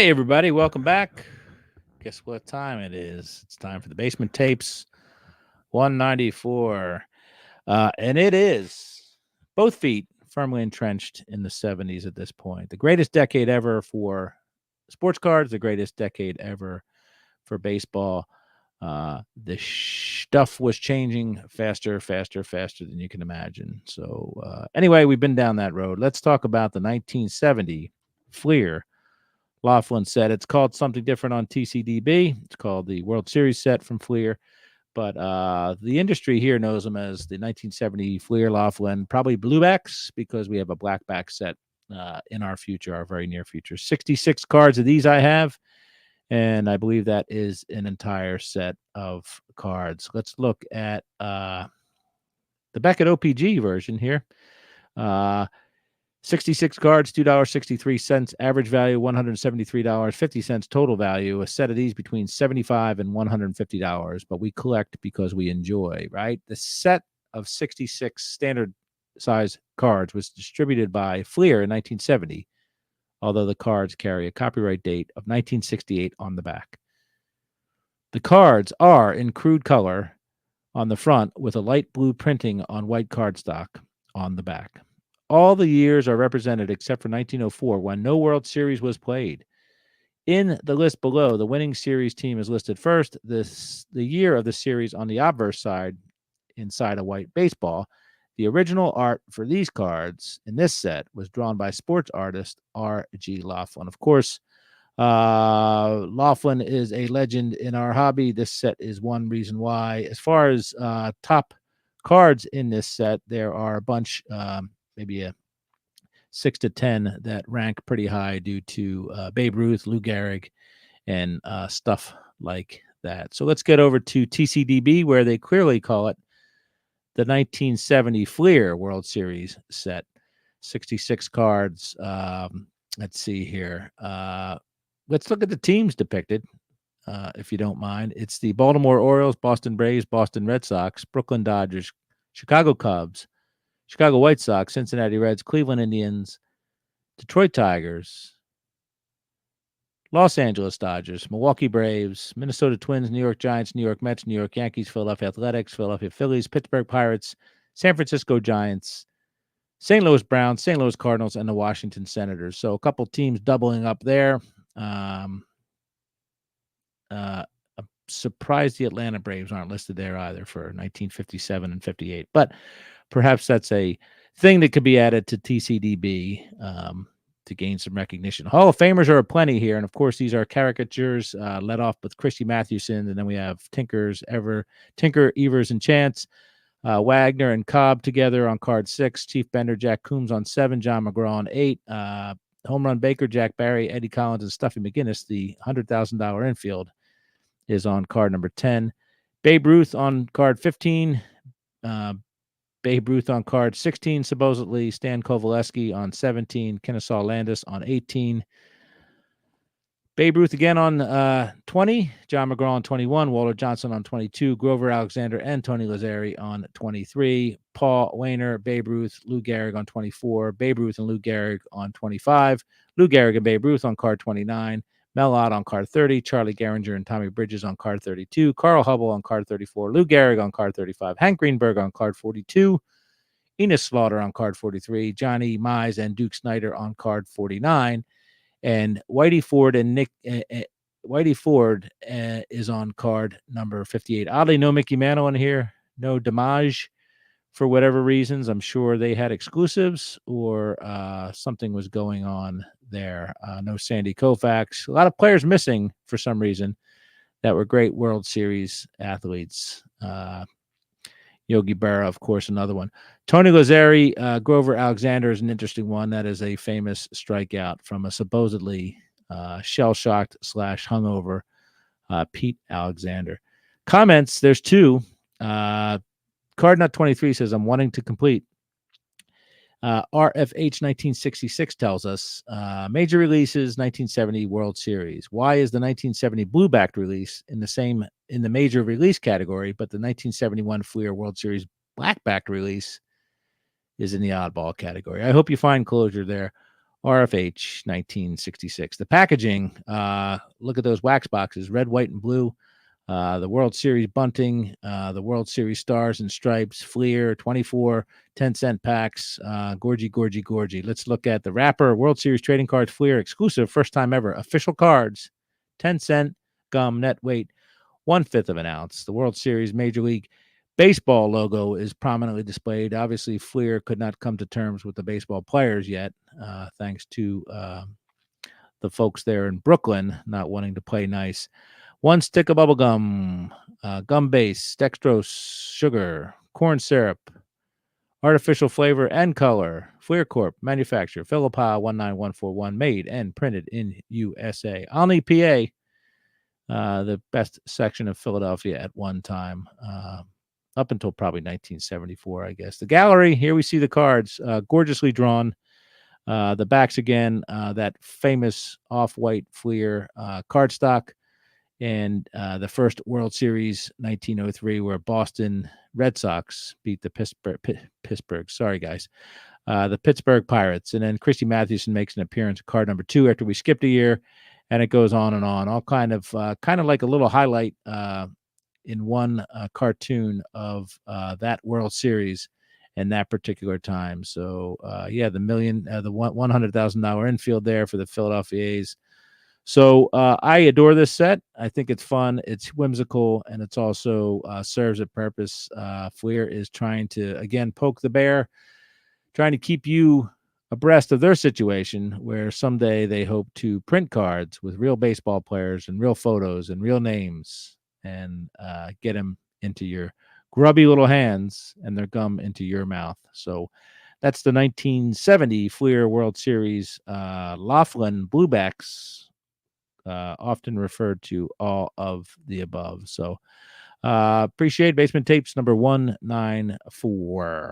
Hey, everybody, welcome back. Guess what time it is? It's time for the Basement Tapes 194. And it is both feet firmly entrenched in the 70s at this point. The greatest decade ever for sports cards, the greatest decade ever for baseball. The stuff was changing faster, faster, faster than you can imagine. So, anyway, we've been down that road. Let's talk about the 1970 Fleer Laughlin set. It's called something different on TCDB. It's called the World Series set from Fleer. But the industry here knows them as the 1970 Fleer Laughlin, probably bluebacks, because we have a blackback set in our future, our very near future. 66 cards of these I have, and I believe that is an entire set of cards. Let's look at the Beckett OPG version here. 66 cards, $2.63. Average value, $173.50. Total value, a set of these between $75 and $150. But we collect because we enjoy, right? The set of 66 standard size cards was distributed by Fleer in 1970, although the cards carry a copyright date of 1968 on the back. The cards are in crude color on the front with a light blue printing on white cardstock on the back. All the years are represented except for 1904, when no World Series was played. In the list below, the winning series team is listed first. The year of the series on the obverse side, inside a white baseball. The original art for these cards in this set was drawn by sports artist R.G. Laughlin. Of course, Laughlin is a legend in our hobby. This set is one reason why. As far as top cards in this set, there are a bunch, maybe a 6 to 10 that rank pretty high due to Babe Ruth, Lou Gehrig, and stuff like that. So let's get over to TCDB, where they clearly call it the 1970 Fleer World Series set. 66 cards. Let's see here. Let's look at the teams depicted, if you don't mind. It's the Baltimore Orioles, Boston Braves, Boston Red Sox, Brooklyn Dodgers, Chicago Cubs, Chicago White Sox, Cincinnati Reds, Cleveland Indians, Detroit Tigers, Los Angeles Dodgers, Milwaukee Braves, Minnesota Twins, New York Giants, New York Mets, New York Yankees, Philadelphia Athletics, Philadelphia Phillies, Pittsburgh Pirates, San Francisco Giants, St. Louis Browns, St. Louis Cardinals, and the Washington Senators. So a couple teams doubling up there. I'm surprised the Atlanta Braves aren't listed there either for 1957 and 58. But perhaps that's a thing that could be added to TCDB to gain some recognition. Hall of Famers are aplenty here. And, of course, these are caricatures led off with Christy Mathewson. And then we have Tinker, Evers, and Chance. Wagner and Cobb together on card 6. Chief Bender, Jack Coombs on 7. John McGraw on 8. Home Run Baker, Jack Barry, Eddie Collins, and Stuffy McGinnis. The $100,000 infield is on card number 10. Babe Ruth on card 15. Babe Ruth on card 16, supposedly. Stan Kovaleski on 17. Kennesaw Landis on 18. Babe Ruth again on 20. John McGraw on 21. Walter Johnson on 22. Grover Alexander and Tony Lazzeri on 23. Paul Wainer, Babe Ruth, Lou Gehrig on 24. Babe Ruth and Lou Gehrig on 25. Lou Gehrig and Babe Ruth on card 29. Mel Ott on card 30. Charlie Gehringer and Tommy Bridges on card 32. Carl Hubble on card 34. Lou Gehrig on card 35. Hank Greenberg on card 42. Enos Slaughter on card 43. Johnny Mize and Duke Snyder on card 49. And Whitey Ford and Whitey Ford is on card number 58. Oddly, no Mickey Mantle in here. No Damage for whatever reasons. I'm sure they had exclusives or something was going on there. No Sandy Koufax. A lot of players missing for some reason that were great World Series athletes. Yogi Berra, of course, another one. Tony Lazzeri, Grover Alexander is an interesting one. That is a famous strikeout from a supposedly shell-shocked / hungover Pete Alexander. Comments, there's two. Cardnut 23 says, I'm wanting to complete. RFH 1966 tells us major releases 1970 World Series. Why is the 1970 blue-backed release in the major release category, but the 1971 Fleer World Series black-backed release is in the oddball category? I hope you find closure there. RFH 1966. The packaging, look at those wax boxes, red, white, and blue. The World Series bunting, the World Series stars and stripes, Fleer, 24 10-cent packs, gorgy, gorgy, gorgy. Let's look at the wrapper, World Series trading cards, Fleer exclusive, first time ever, official cards, 10-cent gum, net weight, 1/5 of an ounce. The World Series Major League Baseball logo is prominently displayed. Obviously, Fleer could not come to terms with the baseball players yet, thanks to the folks there in Brooklyn not wanting to play nice. 1 stick of bubble gum, gum base, dextrose, sugar, corn syrup, artificial flavor and color. Fleer Corp. Manufacturer, Philippi 19141. Made and printed in USA. Olney, PA. The best section of Philadelphia at one time, up until probably 1974, I guess. The gallery, here we see the cards, gorgeously drawn. The backs again, that famous off-white Fleer cardstock, and the first World Series 1903, where Boston Red Sox beat the Pittsburgh. Sorry, guys. The Pittsburgh Pirates. And then Christy Mathewson makes an appearance at card number 2 after we skipped a year, and it goes on and on. All kind of like a little highlight in one cartoon of that World Series in that particular time. So the $100,000 infield there for the Philadelphia A's. So I adore this set. I think it's fun, it's whimsical, and it's also serves a purpose. Fleer is trying to, again, poke the bear, trying to keep you abreast of their situation, where someday they hope to print cards with real baseball players and real photos and real names, and get them into your grubby little hands and their gum into your mouth. So that's the 1970 Fleer World Series Laughlin Bluebacks, often referred to all of the above. So appreciate Basement Tapes number 194.